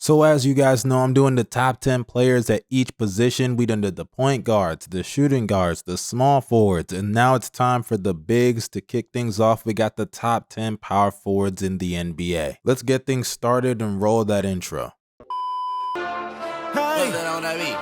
So as you guys know, I'm doing the top 10 players at each position. We done did the point guards, the shooting guards, the small forwards, and now it's time for the bigs. To kick things off, we got the top 10 power forwards in the NBA. Let's get things started and roll that intro. Hey.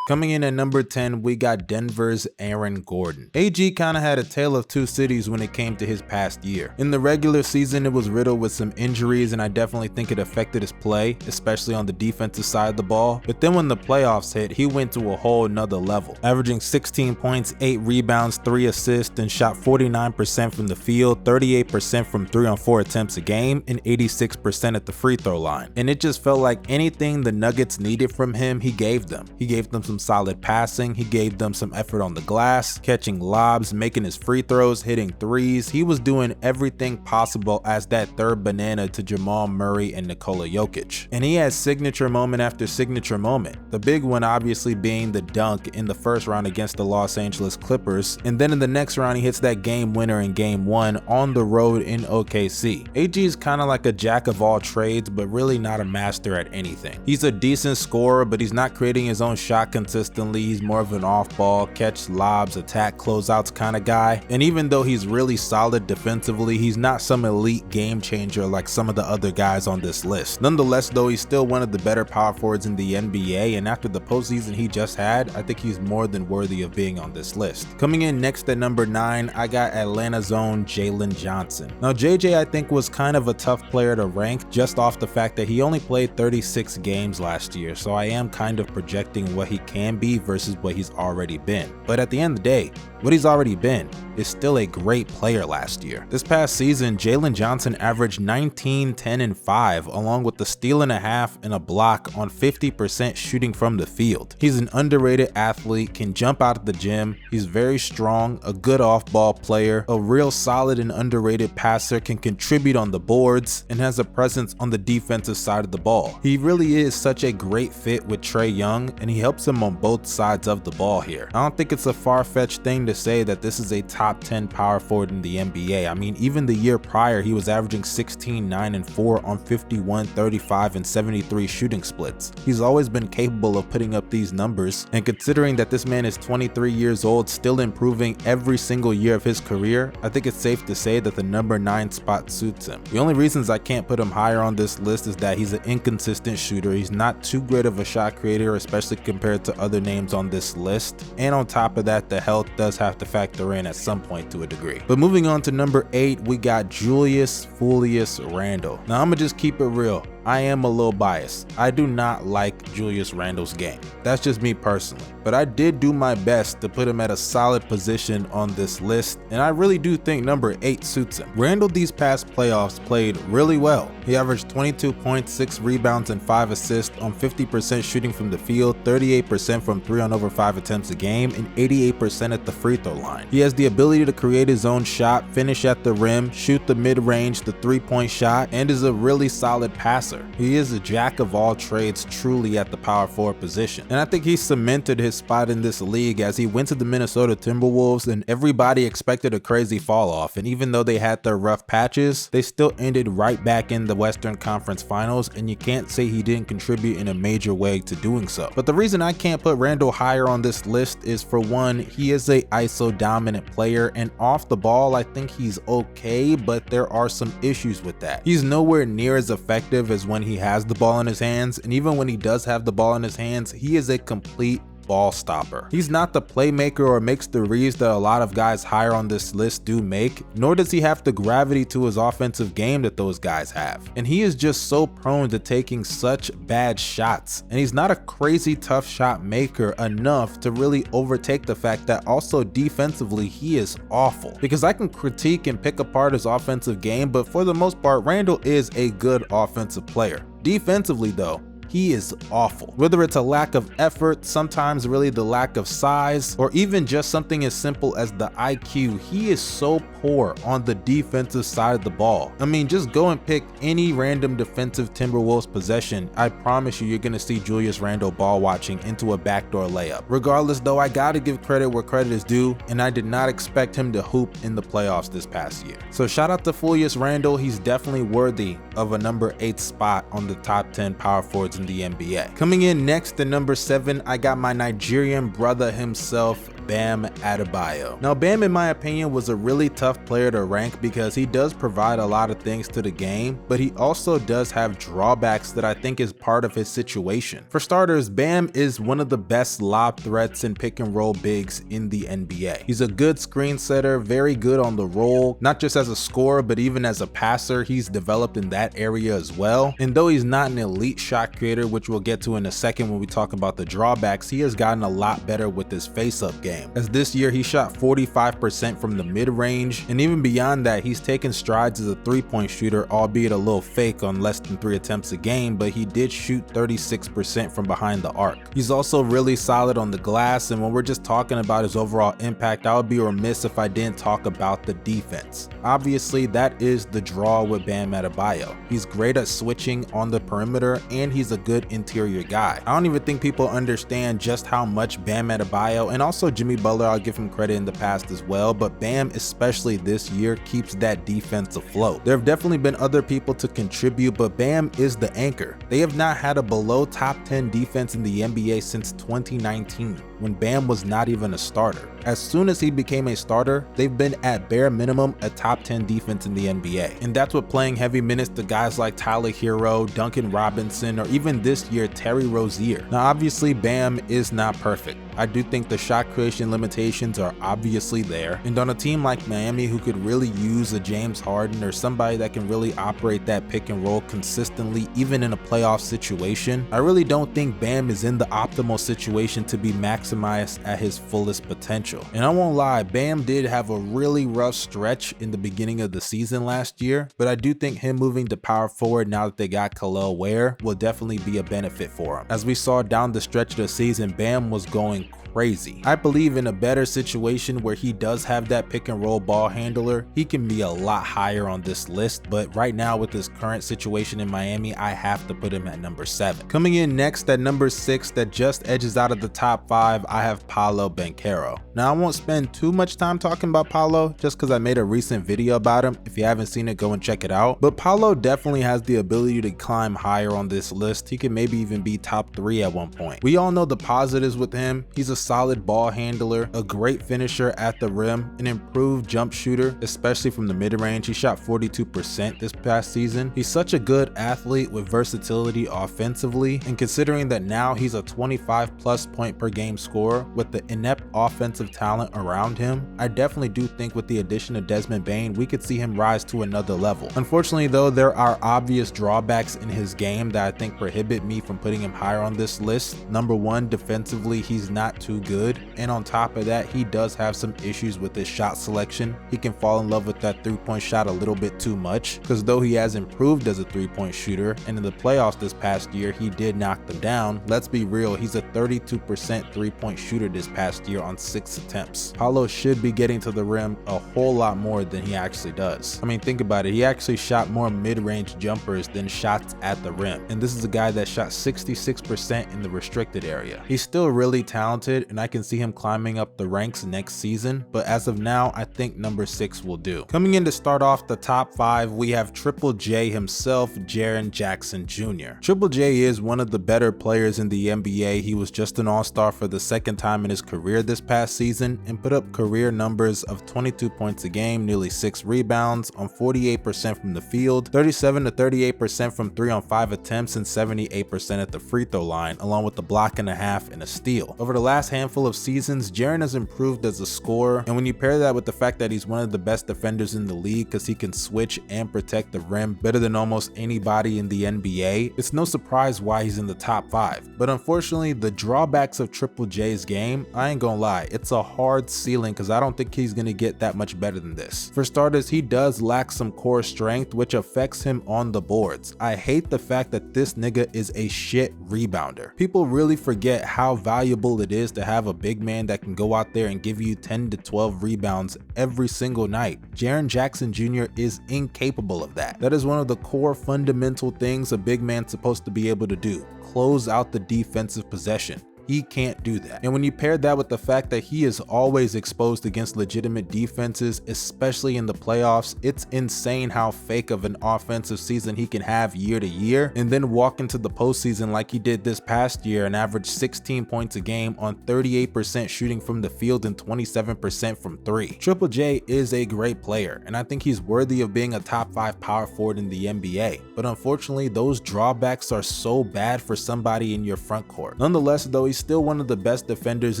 Coming in at number 10, we got Denver's Aaron Gordon. AG kind of had a tale of two cities when it came to his past year. In the regular season, it was riddled with some injuries, and I definitely think it affected his play, especially on the defensive side of the ball. But then when the playoffs hit, he went to a whole nother level, averaging 16 points, 8 rebounds, 3 assists, and shot 49% from the field, 38% from 3-on-4 attempts a game, and 86% at the free throw line. And it just felt like anything the Nuggets needed from him, he gave them. He gave them some solid passing, he gave them some effort on the glass, catching lobs, making his free throws, hitting threes. He was doing everything possible as that third banana to Jamal Murray and Nikola Jokic. And he had signature moment after signature moment. The big one obviously being the dunk in the first round against the Los Angeles Clippers, and then in the next round he hits that game winner in game 1 on the road in OKC. AG is kind of like a jack of all trades, but really not a master at anything. He's a decent scorer, but he's not creating his own shot consistently. He's more of an off-ball, catch lobs, attack closeouts kind of guy. And even though he's really solid defensively, he's not some elite game changer like some of the other guys on this list. Nonetheless though, he's still one of the better power forwards in the NBA, and after the postseason he just had, I think he's more than worthy of being on this list. Coming in next at number 9, I got Atlanta's own Jaylen Johnson. Now JJ I think was kind of a tough player to rank just off the fact that he only played 36 games last year, so I am kind of projecting what he can be versus what he's already been. But at the end of the day, what he's already been is still a great player last year. This past season, Jaylen Johnson averaged 19, 10, and 5, along with the steal and a half and a block on 50% shooting from the field. He's an underrated athlete, can jump out of the gym, he's very strong, a good off-ball player, a real solid and underrated passer, can contribute on the boards, and has a presence on the defensive side of the ball. He really is such a great fit with Trae Young, and he helps him on both sides of the ball here. I don't think it's a far-fetched thing to say that this is a top 10 power forward in the NBA. I mean, even the year prior, he was averaging 16, 9, and 4 on 51, 35, and 73 shooting splits. He's always been capable of putting up these numbers, and considering that this man is 23 years old, still improving every single year of his career, I think it's safe to say that the number 9 spot suits him. The only reasons I can't put him higher on this list is that he's an inconsistent shooter. He's not too great of a shot creator, especially compared to other names on this list, and on top of that, the health does have to factor in at some point to a degree. But moving on to number 8, we got Julius Randle. Now I'm gonna just keep it real. I am a little biased. I do not like Julius Randle's game. That's just me personally. But I did do my best to put him at a solid position on this list, and I really do think number 8 suits him. Randle these past playoffs played really well. He averaged 22 points, 6 rebounds, and 5 assists on 50% shooting from the field, 38% from 3-on-over-5 attempts a game, and 88% at the free throw line. He has the ability to create his own shot, finish at the rim, shoot the mid-range, the 3-point shot, and is a really solid passer. He is a jack of all trades truly at the power forward position, and I think he cemented his spot in this league as he went to the Minnesota Timberwolves, and everybody expected a crazy fall off, and even though they had their rough patches, they still ended right back in the Western Conference Finals, and you can't say he didn't contribute in a major way to doing so. But the reason I can't put Randle higher on this list is, for one, he is a ISO dominant player, and off the ball I think he's okay, but there are some issues with that. He's nowhere near as effective as when he has the ball in his hands, and even when he does have the ball in his hands, he is a complete ball stopper. He's not the playmaker or makes the reads that a lot of guys higher on this list do make, nor does he have the gravity to his offensive game that those guys have. And he is just so prone to taking such bad shots, and he's not a crazy tough shot maker enough to really overtake the fact that also defensively he is awful. Because I can critique and pick apart his offensive game, but for the most part Randle is a good offensive player. Defensively though, he is awful. Whether it's a lack of effort, sometimes really the lack of size, or even just something as simple as the IQ, he is so poor on the defensive side of the ball. I mean, just go and pick any random defensive Timberwolves possession. I promise you're gonna see Julius Randle ball watching into a backdoor layup. Regardless though, I gotta give credit where credit is due, and I did not expect him to hoop in the playoffs this past year. So shout out to Julius Randle, he's definitely worthy of a number 8 spot on the top 10 power forwards in the NBA. Coming in next at number 7, I got my Nigerian brother himself, Bam Adebayo. Now Bam, in my opinion, was a really tough player to rank because he does provide a lot of things to the game, but he also does have drawbacks that I think is part of his situation. For starters, Bam is one of the best lob threats and pick and roll bigs in the NBA. He's a good screen setter, very good on the roll, not just as a scorer, but even as a passer, he's developed in that area as well. And though he's not an elite shot creator, which we'll get to in a second when we talk about the drawbacks, he has gotten a lot better with his face-up game. As this year he shot 45% from the mid-range, and even beyond that he's taken strides as a three-point shooter, albeit a little fake on less than 3 attempts a game, but he did shoot 36% from behind the arc. He's also really solid on the glass, and when we're just talking about his overall impact, I would be remiss if I didn't talk about the defense. Obviously that is the draw with Bam Adebayo. He's great at switching on the perimeter, and he's a good interior guy. I don't even think people understand just how much Bam Adebayo, and also Jimmy Butler, I'll give him credit in the past as well, but Bam, especially this year, keeps that defense afloat. There have definitely been other people to contribute, but Bam is the anchor. They have not had a below top 10 defense in the NBA since 2019, when Bam was not even a starter. As soon as he became a starter, they've been at bare minimum a top 10 defense in the NBA. And that's with playing heavy minutes to guys like Tyler Hero, Duncan Robinson, or even this year, Terry Rozier. Now obviously Bam is not perfect. I do think the shot creation limitations are obviously there, and on a team like Miami who could really use a James Harden or somebody that can really operate that pick and roll consistently even in a playoff situation, I really don't think Bam is in the optimal situation to be maximized at his fullest potential. And I won't lie, Bam did have a really rough stretch in the beginning of the season last year, but I do think him moving to power forward now that they got Khalil Ware will definitely be a benefit for him. As we saw down the stretch of the season, Bam was going crazy. I believe in a better situation where he does have that pick and roll ball handler, he can be a lot higher on this list, but right now with his current situation in Miami, I have to put him at number 7. Coming in next at number 6, that just edges out of the top 5, I have Paulo Beno. Now I won't spend too much time talking about Paulo just because I made a recent video about him. If you haven't seen it, go and check it out. But Paulo definitely has the ability to climb higher on this list. He can maybe even be top 3 at one point. We all know the positives with him. He's a solid ball handler, a great finisher at the rim, an improved jump shooter, especially from the mid-range. He shot 42% this past season. He's such a good athlete with versatility offensively, and considering that now he's a 25+ point per game scorer with the inept offensive talent around him, I definitely do think with the addition of Desmond Bane, we could see him rise to another level. Unfortunately though, there are obvious drawbacks in his game that I think prohibit me from putting him higher on this list. Number 1, defensively, he's not too good, and on top of that, he does have some issues with his shot selection. He can fall in love with that 3-point shot a little bit too much, because though he has improved as a 3-point shooter, and in the playoffs this past year he did knock them down, let's be real, he's a 32% 3-point shooter this past year on 6 attempts. Paulo should be getting to the rim a whole lot more than he actually does. I mean, think about it, he actually shot more mid-range jumpers than shots at the rim, and this is a guy that shot 66% in the restricted area. He's still really talented, and I can see him climbing up the ranks next season, but as of now, I think number 6 will do. Coming in to start off the top 5, we have Triple J himself, Jaren Jackson Jr. Triple J is one of the better players in the NBA. He was just an all-star for the 2nd time in his career this past season and put up career numbers of 22 points a game, nearly 6 rebounds on 48% from the field, 37 to 38% from 3 on 5 attempts, and 78% at the free throw line, along with the block and a half and a steal. Over the last handful of seasons, Jaren has improved as a scorer, and when you pair that with the fact that he's one of the best defenders in the league because he can switch and protect the rim better than almost anybody in the NBA, it's no surprise why he's in the top 5. But unfortunately, the drawbacks of Triple J's game, I ain't gonna lie, it's a hard ceiling because I don't think he's gonna get that much better than this. For starters, he does lack some core strength, which affects him on the boards. I hate the fact that this nigga is a shit rebounder. People really forget how valuable it is to have a big man that can go out there and give you 10 to 12 rebounds every single night. Jaren Jackson Jr. is incapable of that. That is one of the core fundamental things a big man's supposed to be able to do: close out the defensive possession. He can't do that. And when you pair that with the fact that he is always exposed against legitimate defenses, especially in the playoffs, it's insane how fake of an offensive season he can have year to year and then walk into the postseason like he did this past year and average 16 points a game on 38% shooting from the field and 27% from 3. Triple J is a great player, and I think he's worthy of being a top 5 power forward in the NBA. But unfortunately, those drawbacks are so bad for somebody in your front court. Nonetheless, though, he's still one of the best defenders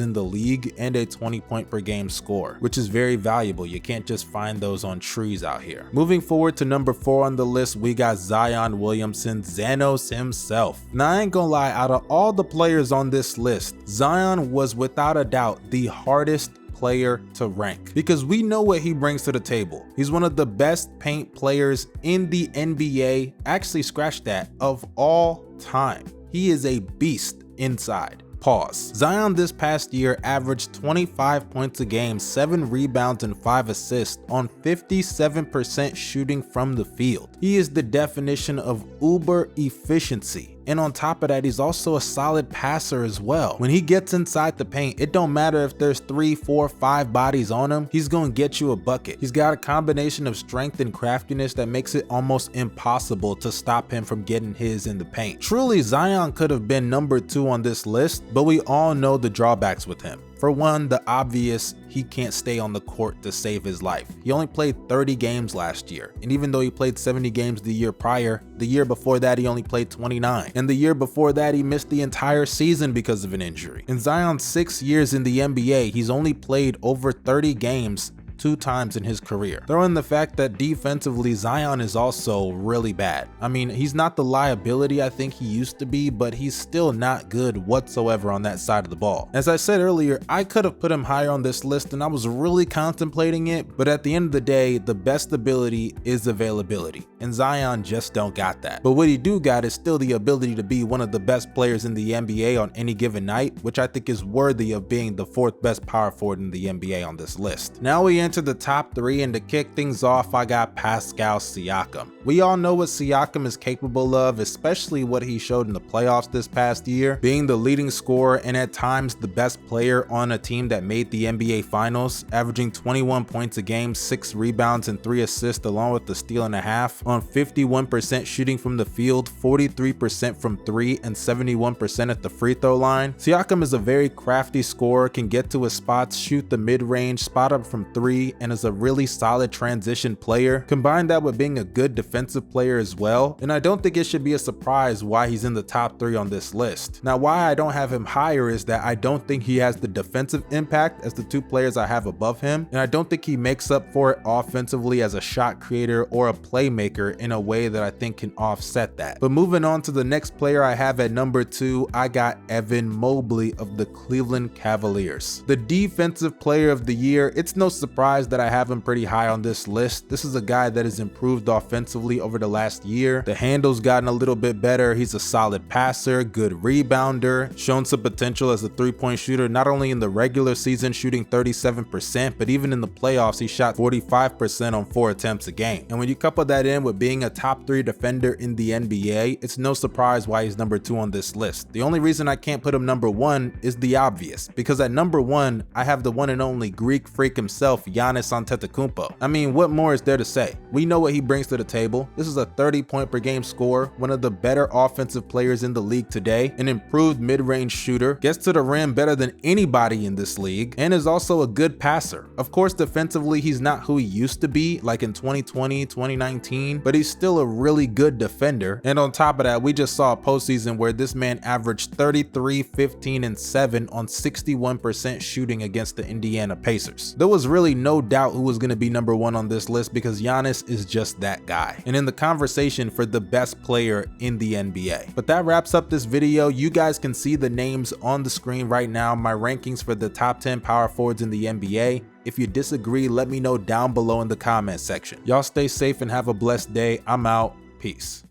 in the league and a 20-point per game scorer, which is very valuable. You can't just find those on trees out here. Moving forward to number 4 on the list, we got Zion Williamson, Xanos himself. Now, I ain't gonna lie, out of all the players on this list, Zion was without a doubt the hardest player to rank because we know what he brings to the table. He's one of the best paint players in the NBA, actually scratch that, of all time. He is a beast inside. Pause. Zion this past year averaged 25 points a game, 7 rebounds and 5 assists on 57% shooting from the field. He is the definition of uber efficiency. And on top of that, he's also a solid passer as well. When he gets inside the paint, it don't matter if there's 3, 4, 5 bodies on him, he's gonna get you a bucket. He's got a combination of strength and craftiness that makes it almost impossible to stop him from getting his in the paint. Truly, Zion could have been number 2 on this list, but we all know the drawbacks with him. For one, the obvious, he can't stay on the court to save his life. He only played 30 games last year, and even though he played 70 games the year prior, the year before that he only played 29. And the year before that he missed the entire season because of an injury. In Zion's 6 years in the NBA, he's only played over 30 games 2 times in his career. Throw in the fact that defensively, Zion is also really bad. I mean, he's not the liability I think he used to be, but he's still not good whatsoever on that side of the ball. As I said earlier, I could have put him higher on this list and I was really contemplating it, but at the end of the day, the best ability is availability, and Zion just don't got that. But what he do got is still the ability to be one of the best players in the NBA on any given night, which I think is worthy of being the 4th best power forward in the NBA on this list. Now we enter the top 3, and to kick things off, I got Pascal Siakam. We all know what Siakam is capable of, especially what he showed in the playoffs this past year, being the leading scorer and at times the best player on a team that made the NBA Finals, averaging 21 points a game, 6 rebounds and 3 assists along with the steal and a half, on 51% shooting from the field, 43% from 3 and 71% at the free throw line. Siakam is a very crafty scorer, can get to his spots, shoot the mid-range, spot up from 3, and is a really solid transition player. Combine that with being a good defensive player as well, and I don't think it should be a surprise why he's in the top 3 on this list. Now, why I don't have him higher is that I don't think he has the defensive impact as the 2 players I have above him, and I don't think he makes up for it offensively as a shot creator or a playmaker in a way that I think can offset that. But moving on to the next player I have at number 2, I got Evan Mobley of the Cleveland Cavaliers. The defensive player of the year, it's no surprise that I have him pretty high on this list. This is a guy that has improved offensively over the last year. The handle's gotten a little bit better. He's a solid passer, good rebounder, shown some potential as a 3-point shooter, not only in the regular season shooting 37%, but even in the playoffs he shot 45% on 4 attempts a game. And when you couple that in with being a top 3 defender in the NBA, it's no surprise why he's number 2 on this list. The only reason I can't put him number 1 is the obvious, because at number 1 I have the one and only Greek freak himself, Giannis Giannis Antetokounmpo. I mean, what more is there to say? We know what he brings to the table. This is a 30-point per game scorer, one of the better offensive players in the league today, an improved mid-range shooter, gets to the rim better than anybody in this league, and is also a good passer. Of course, defensively, he's not who he used to be, like in 2020, 2019, but he's still a really good defender. And on top of that, we just saw a postseason where this man averaged 33, 15, and 7 on 61% shooting against the Indiana Pacers. There was really no doubt who was going to be number one on this list because Giannis is just that guy, and in the conversation for the best player in the NBA. But that wraps up this video. You guys can see the names on the screen right now, my rankings for the top 10 power forwards in the NBA. If you disagree, let me know down below in the comment section. Y'all stay safe and have a blessed day. I'm out. Peace.